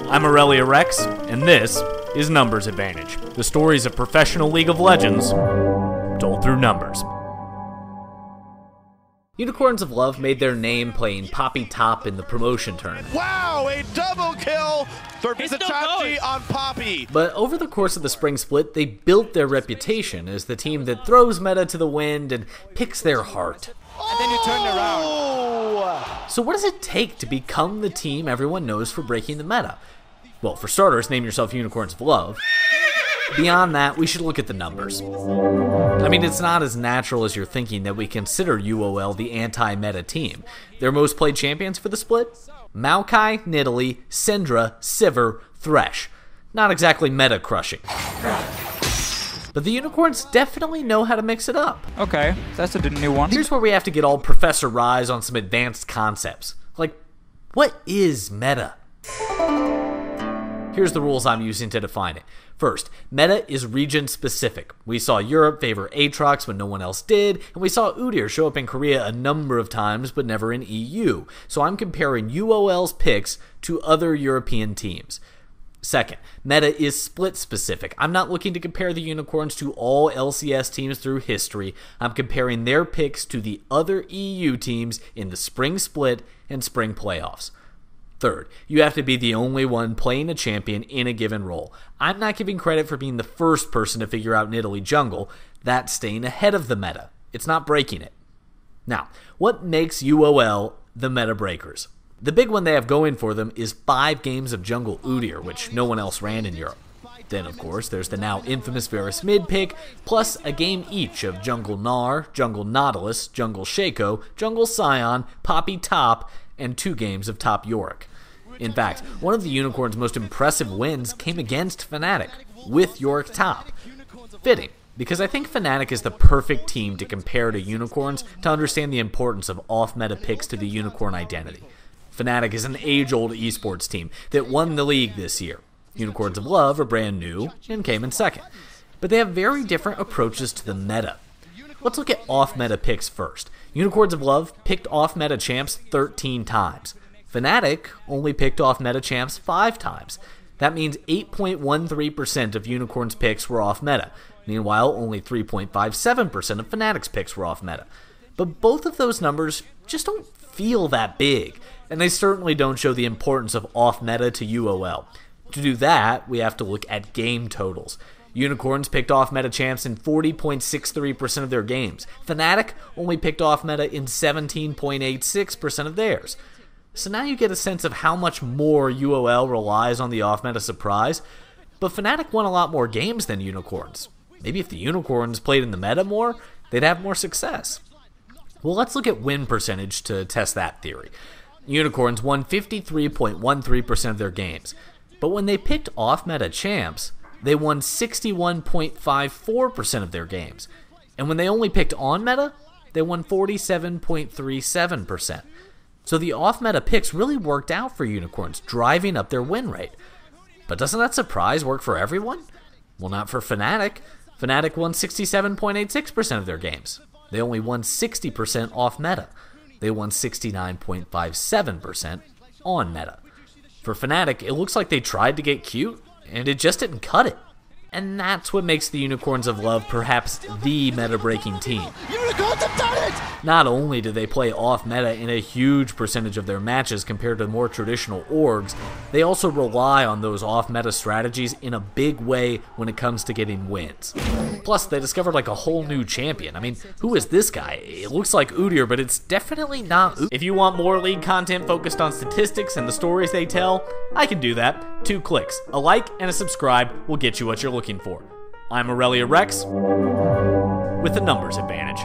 I'm Aurelia Rex, and this is Numbers Advantage, the stories of professional League of Legends told through numbers. Unicorns of Love made their name playing Poppy Top in the promotion tournament. Wow, a double kill for Mizutachi on Poppy. But over the course of the spring split, they built their reputation as the team that throws meta to the wind and picks their heart. And then you turned around. So what does it take to become the team everyone knows for breaking the meta? Well, for starters, name yourself Unicorns of Love. Beyond that, we should look at the numbers. I mean, it's not as natural as you're thinking that we consider UOL the anti-meta team. Their most played champions for the split? Maokai, Nidalee, Syndra, Sivir, Thresh. Not exactly meta-crushing. But the Unicorns definitely know how to mix it up. Okay, that's a new one. Here's where we have to get all Professor Rise on some advanced concepts. Like, what is meta? Here's the rules I'm using to define it. First, meta is region-specific. We saw Europe favor Aatrox when no one else did, and we saw Udyr show up in Korea a number of times, but never in EU. So I'm comparing UOL's picks to other European teams. Second, meta is split-specific. I'm not looking to compare the Unicorns to all LCS teams through history. I'm comparing their picks to the other EU teams in the spring split and spring playoffs. Third, you have to be the only one playing a champion in a given role. I'm not giving credit for being the first person to figure out Nidalee jungle. That's staying ahead of the meta. It's not breaking it. Now, what makes UOL the meta breakers? The big one they have going for them is 5 games of jungle Udyr, which no one else ran in Europe. Then, of course, there's the now infamous Varus mid pick, plus a game each of jungle Gnar, jungle Nautilus, jungle Shaco, jungle Sion, Poppy Top, and 2 games of top Yorick. In fact, one of the Unicorns' most impressive wins came against Fnatic, with Yorick top. Fitting, because I think Fnatic is the perfect team to compare to Unicorns to understand the importance of off-meta picks to the Unicorn identity. Fnatic is an age-old esports team that won the league this year. Unicorns of Love are brand new and came in second. But they have very different approaches to the meta. Let's look at off-meta picks first. Unicorns of Love picked off-meta champs 13 times. Fnatic only picked off-meta champs 5 times. That means 8.13% of Unicorns' picks were off-meta. Meanwhile, only 3.57% of Fnatic's picks were off-meta. But both of those numbers just don't feel that big, and they certainly don't show the importance of off-meta to UOL. To do that, we have to look at game totals. Unicorns picked off meta champs in 40.63% of their games. Fnatic only picked off meta in 17.86% of theirs. So now you get a sense of how much more UOL relies on the off-meta surprise, but Fnatic won a lot more games than Unicorns. Maybe if the Unicorns played in the meta more, they'd have more success. Well, let's look at win percentage to test that theory. Unicorns won 53.13% of their games, but when they picked off-meta champs, they won 61.54% of their games. And when they only picked on-meta, they won 47.37%. So the off-meta picks really worked out for Unicorns, driving up their win rate. But doesn't that surprise work for everyone? Well, not for Fnatic. Fnatic won 67.86% of their games. They only won 60% off-meta. They won 69.57% on-meta. For Fnatic, it looks like they tried to get cute, and it just didn't cut it. And that's what makes the Unicorns of Love perhaps the meta-breaking team. Unicorns have done it! Not only do they play off-meta in a huge percentage of their matches compared to more traditional orgs, they also rely on those off-meta strategies in a big way when it comes to getting wins. Plus, they discovered like a whole new champion. I mean, who is this guy? It looks like Udyr, but it's definitely not Udyr. If you want more League content focused on statistics and the stories they tell, I can do that. 2 clicks. A like and a subscribe will get you what you're looking for. I'm Aurelia Rex with the Numbers Advantage.